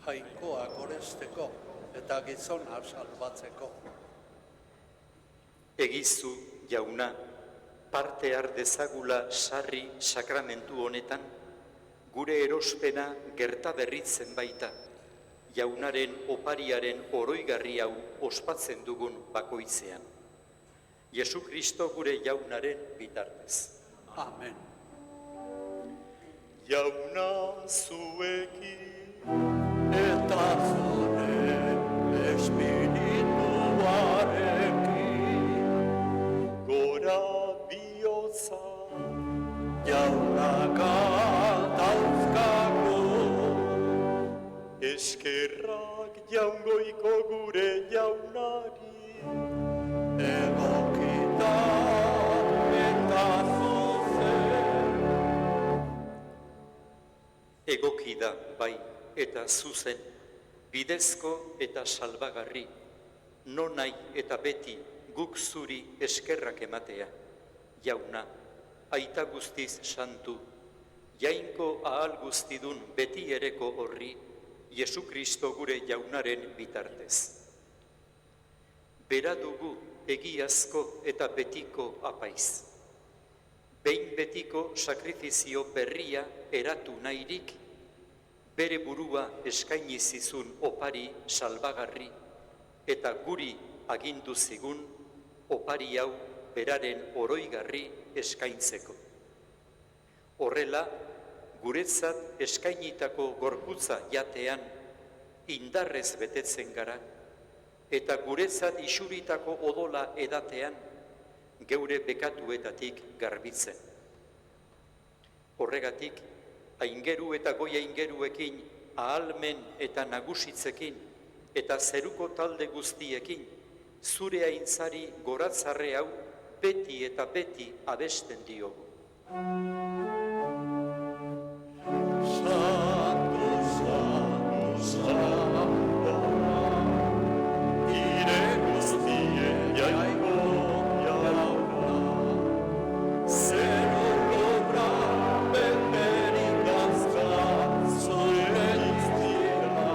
Jainkoa goresteko eta gizona salbatzeko. Egizu, jauna, parte har dezagula sarri sakramentu honetan, gure erospena gerta berritzen baita, jaunaren opariaren oroigarri hau ospatzen dugun bakoitzean. Jesu Kristo gure jaunaren bitartez. Amen. Jauna zuekin Eta zure espirituarekin gora bihotza jaunaka dauzkagu. eskerrak jaungoiko gure jaunari. Egokita eta zuzen. Egoki da, bai, eta zuzen, bidezko eta salbagarri, non nahi eta beti guk zuri eskerrak ematea. Jauna, aita guztiz santu, jainko ahal guztidun beti ereko horri, Jesu Kristo gure jaunaren bitartez. Bera dugu egiazko eta betiko apaiz. Behin betiko sakrifizio berria eratu nahirik, bere burua eskaini zizun opari salbagarri, eta guri agindu zigun opari hau beraren oroigarri eskaintzeko. Horrela, guretzat eskainitako gorputza jatean indarrez betetzen gara, eta guretzat isuritako odola edatean geure bekatuetatik garbitzen. Horregatik, aingeru eta goi aingeruekin, ahalmen eta nagusitzekin, eta zeruko talde guztiekin, zure aintzari goratzarre hau beti eta beti abesten diogu. Santu, santu, santu, ire guztien jainko jauna, zeru lurra beterik dauzka zure iztira,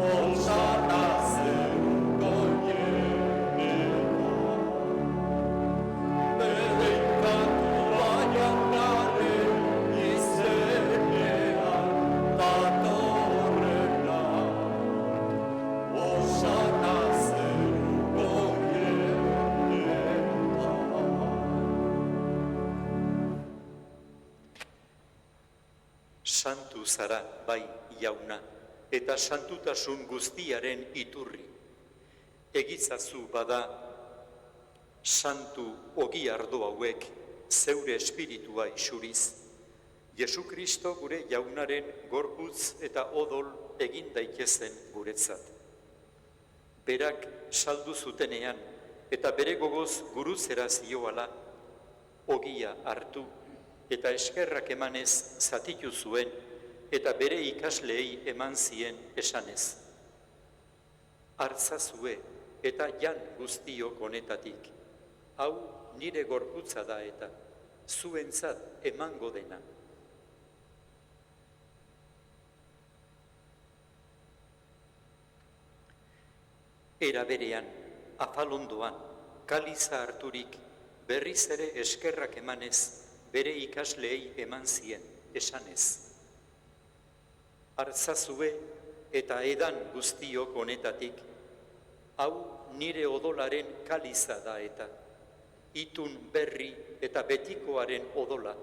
osana zeruko jenera, bere inkantua jaunaren izenean datorrena, osana zeruko jenera. Santu zara, bai, jauna, eta santutasun guztiaren iturri. Egitzazu bada, santu ogi ardo hauek zeure espiritua isuriz, Jesu Kristo gure jaunaren gorputz eta odol egin daitezen guretzat. Berak saldu zutenean eta bere gogoz gurutzera zioala, ogia hartu eta eskerrak emanez zatitu zuen eta bere ikasleei eman zien esanez. Hartzazue eta jan guztiok honetatik, hau nire gorputza da eta zuentzat emango dena. Era berean, afalondoan, kaliza harturik, berriz ere eskerrak emanez, bere ikasleei eman zien, esanez. Hartzazue eta edan guztiok honetatik, hau nire odolaren kaliza da eta, itun berri eta betikoaren odola,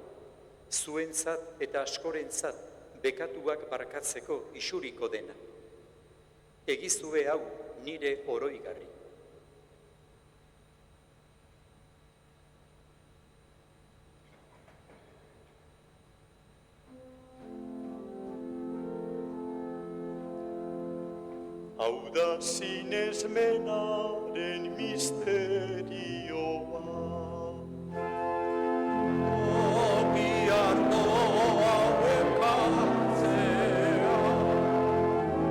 zuentzat eta askorentzat bekatuak barkatzeko isuriko dena. Egizue hau nire oroigarri. Hau da sinesmenaren misterioa. Ogi ardo hauek hartzea,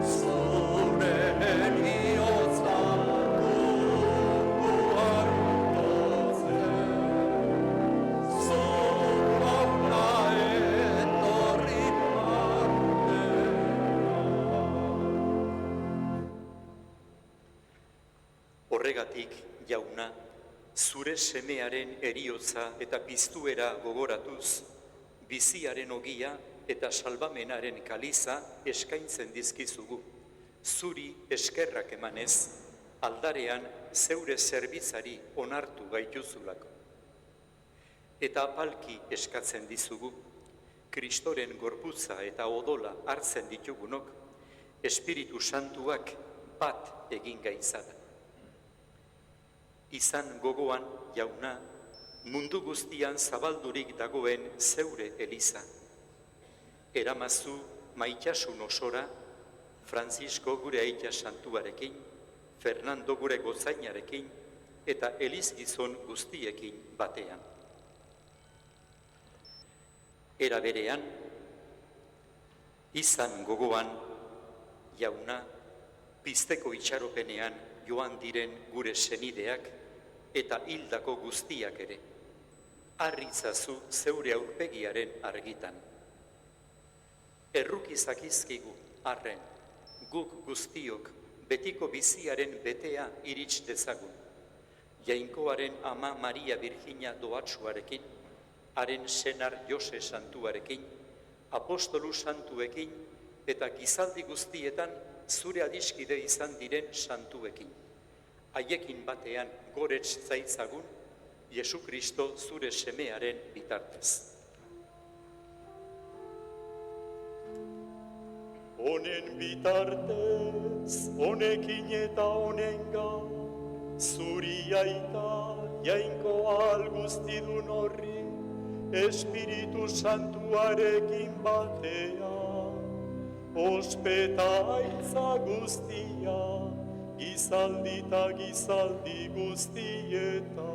zure heriotzan dugu hartotzen. Horregatik, jauna, zure semearen eriotza eta piztuera gogoratuz, biziaren ogia eta salbamenaren kaliza eskaintzen dizkizugu, zuri eskerrak emanez, aldarean zeure zerbitzari onartu gaituzulako. Eta apalki eskatzen dizugu, Kristoren gorputza eta odola hartzen ditugunok, Espiritu Santuak bat egin gaitzada. Izan gogoan, jauna, mundu guztian zabaldurik dagoen zeure eliza. Eramazu maitasun osora, Francisco gure aita santuarekin, Fernando gure gozainarekin eta elizgizon guztiekin batean. Era berean, izan gogoan, jauna, pizteko itxaropenean joan diren gure senideak eta hildako guztiak ere. Harritzazu zeure aurpegiaren argitan. Errukizakizkigu arren, guk guztiok betiko biziaren betea irits dezagun. Jainkoaren ama Maria Virginia doatsuarekin, haren senar Jose santuarekin, apostolu santuekin eta gizaldi guztietan zure adiskide izan diren santuekin. Haiekin batean gorets zaitzagun, Jesu Kristo zure semearen bitartez. Honen bitartez, honekin eta honenga, zuri aita, jainkoa guztidun horri, Espiritu Santuarekin batea, ospetaitza guztia, gizaldi eta gizaldi guztieta.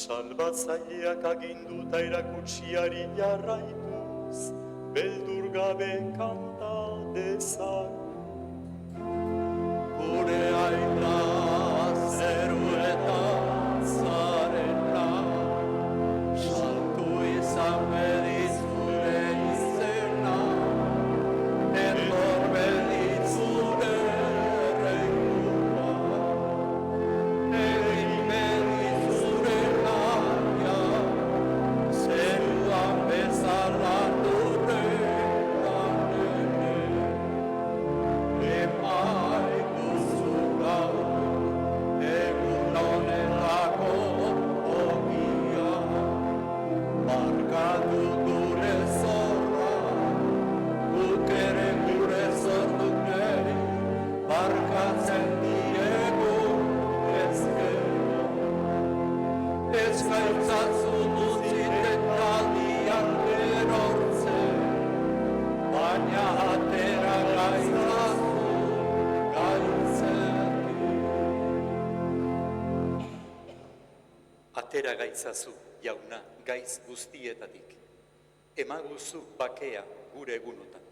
Salbatzaileak aginduta erakutsiari jarraituz, beldur gabe kanta dezagun. Gure aita zeruetan zarena, santu izan bedizure izena, etor bedizure reina, egin bedizure naia, zeruan bezala dure. Atera gaitzazu, jauna, gaitz guztietatik. Emaguzu bakea gure egunotan.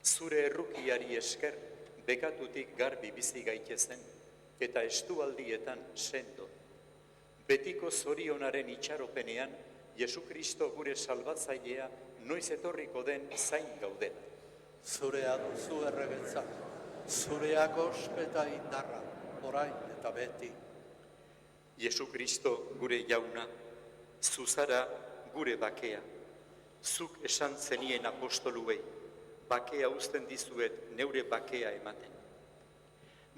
Zure errukiari esker, bekatutik garbi bizi gaitezen, eta estualdietan sendo. Betiko zorionaren itxaropenean, Jesu Kristo gure salbatzailea noiz etorriko den zain gaudela. Zurea duzu errebetza, zureak ospeta indarra, orain eta beti. Jesu Kristo gure jauna, zuzara gure bakea. Zuk esan zenien apostoluei, bakea uzten dizuet neure bakea ematen.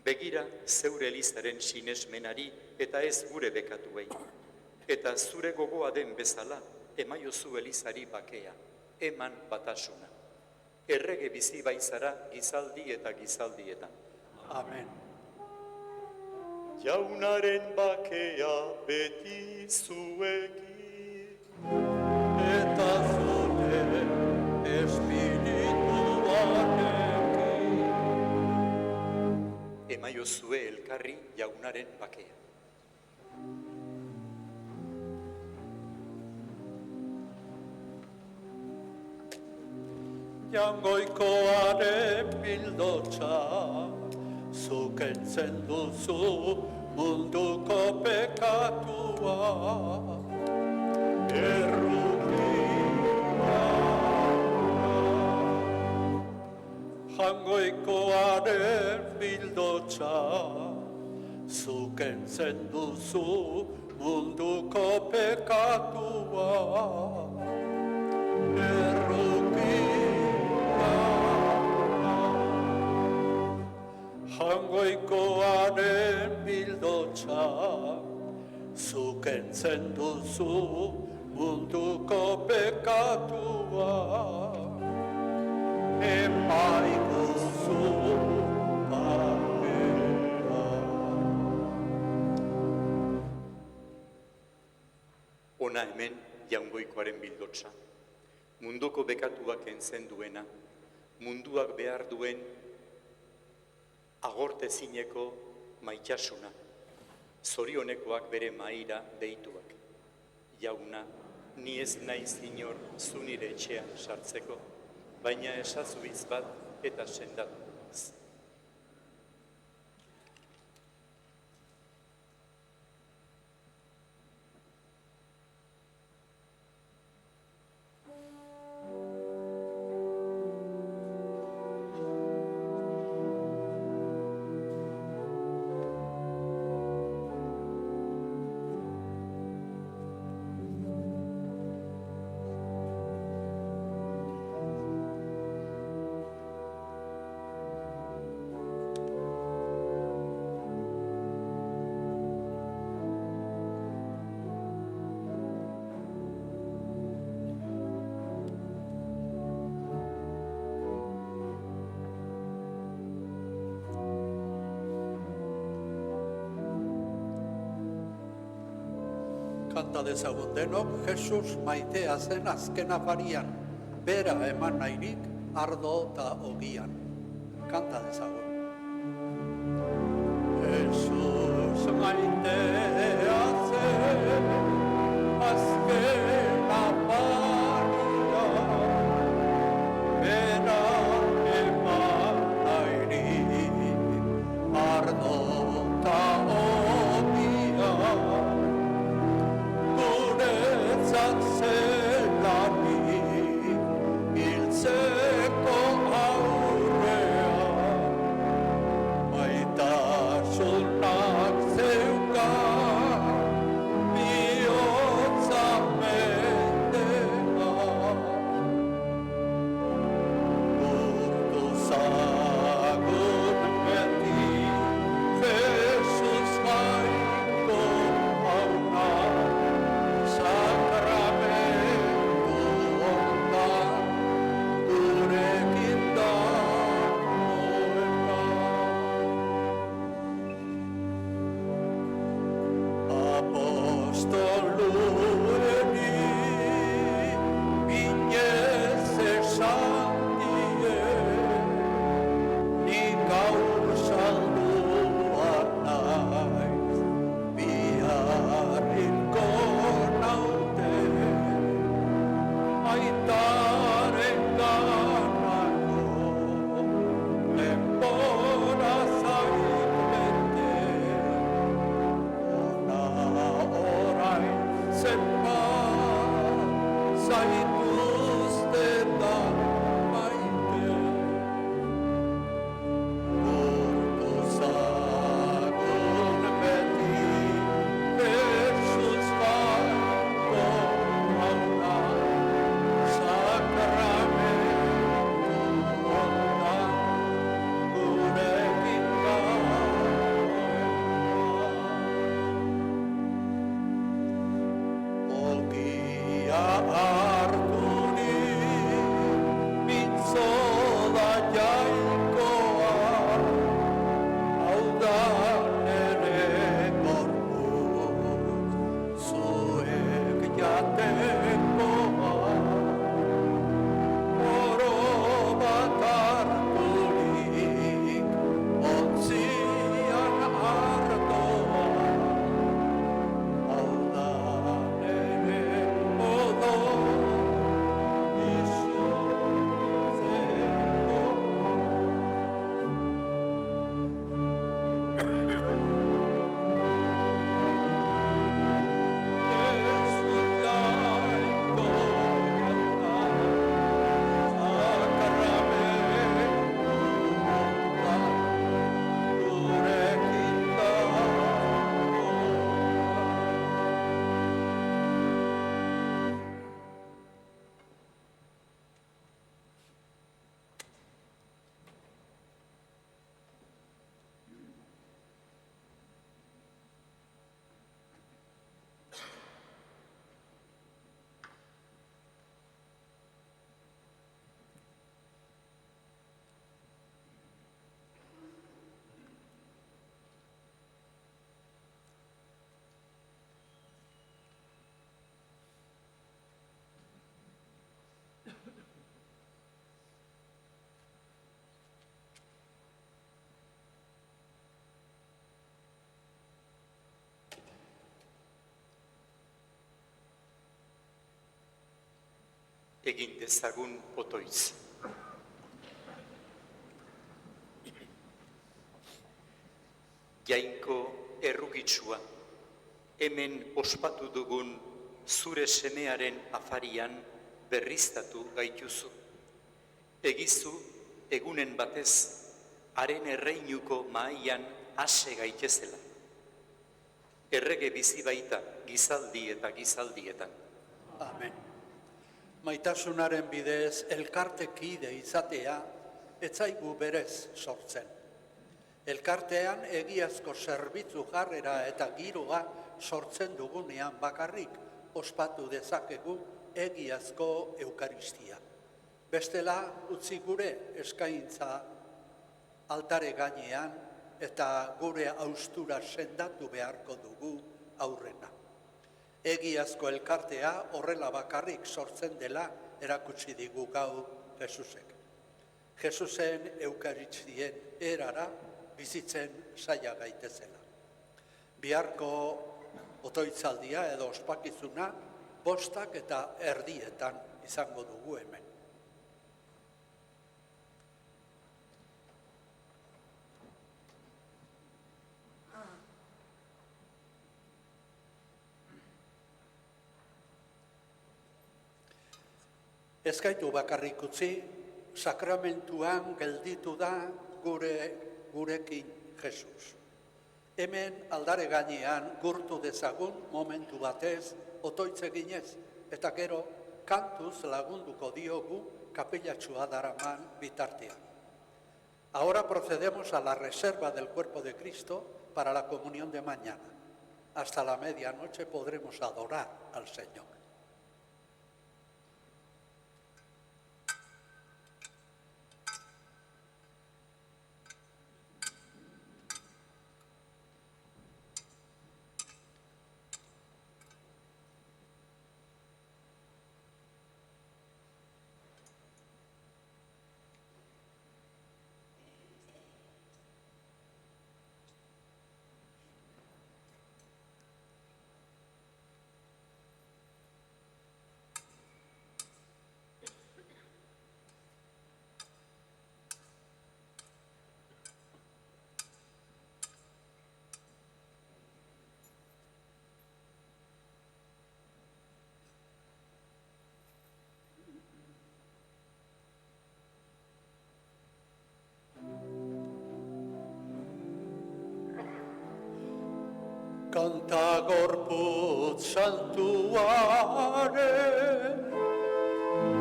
Begira zeure elizaren sinesmenari eta ez gure bekatuei. Eta zure gogoa den bezala, emaiozu elizari bakea, eman batasuna. Errege bizi baizara gizaldi eta gizaldietan. Amen. Jaunaren bakea beti zuekin, eta zure espirituarekin. Emaiozue elkarri jaunaren bakea. Jangoikoaren bildotxa, zuk entzen duzu munduko pekatua. Kristoaren bildotza, zuk kentzen duzu munduko pekatua. Errukia, Jaungoikoaren bildotza, zuk kentzen duzu munduko pekatua. Emaiguzu bakea. Ona hemen Jaungoikoaren bildotza, munduko bekatuak kentzen duena, munduak behar duen agortezineko maitasuna, zorionekoak bere maira deituak. Jauna, ni ez naiz inor zu nire etxean sartzeko, baina esazu hitz bat eta sendatu. Kanta dezagun denok, Jesus maitea zen azken afarian, bera eman nahirik ardo eta ogian. Kanta dezagun. Jesus maitea zen azken afarian, bera eman nahirik ardo eta ogian. Zelanik hiltzeko aurrean, maitasunak zeukan bihotza mendean. Urtu zagun beti Jesus jainko hauna, Egin dezagun otoitz. Jainko errugitsua, hemen ospatu dugun zure semearen afarian berriztatu gaituzu. Egizu, egunen batez, haren erreinuko mahaian ase gaitezela. Errege bizi baita gizaldi eta gizaldietan. Amen. Maitasunaren bidez elkartekide izatea ez zaigu berez sortzen. Elkartean egiazko zerbitzu jarrera eta giroa sortzen dugunean bakarrik ospatu dezakegu egiazko eukaristia. Bestela utzi gure eskaintza altare gainean eta gure haustura sendatu beharko dugu aurrena. Egiazko elkartea horrela bakarrik sortzen dela erakutsi digu gaur Jesusek. Jesusen eukaristien erara bizitzen saia gaitezela. Biharko otoitzaldia edo ospakizuna 5:30 izango dugu hemen. Ez gaitu bakarrik utzi, sakramentuan gelditu da gurekin Jesus. Hemen aldare gainean gurtu dezagun momentu batez otoitz eginez, eta gero kantuz lagunduko diogu kapellatxua daraman bitartean. Ahora procedemos a la reserva del cuerpo de Cristo para la comunión de mañana. Hasta la medianoche podremos adorar al Señor. Kanta gorputz santuaren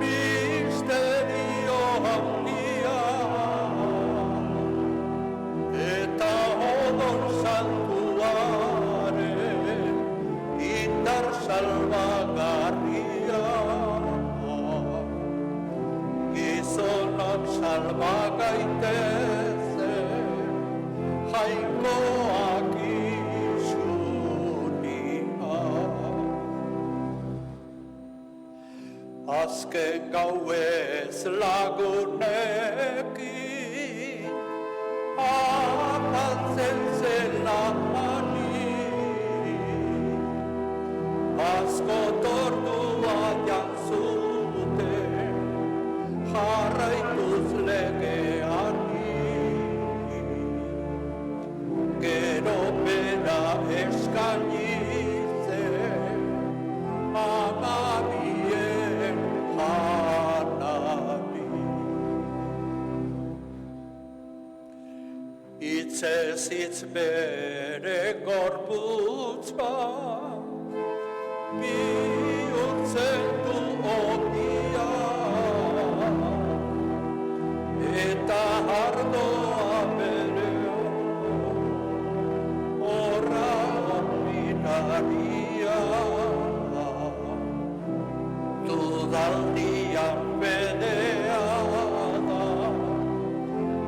misterio handia eta odol santuaren indar salvagarria gizonak salva gaitezen jainkoak azken gauez lagunekin apaltzen zela hani asko tordua jantzuten jarraituz legeani gero bera eskaini zen amabien hanabi. Itzez hitz bere gorputz bat bihurtzen du ogia eta ardoa bere horra minaria dudaldian bedea da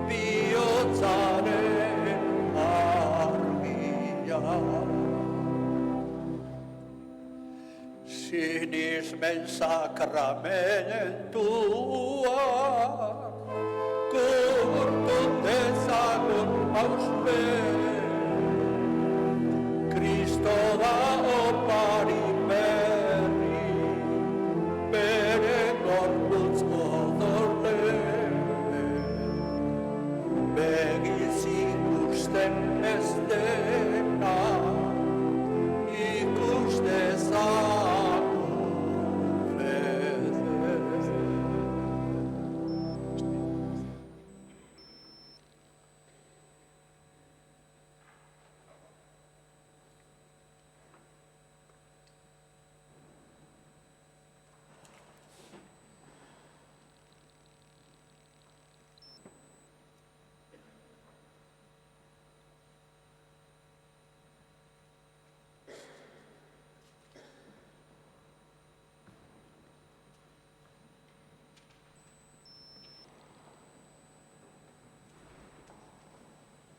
bihotzaren argia. Sinismen sakramentua gurtu dezagun hauspe Kristo da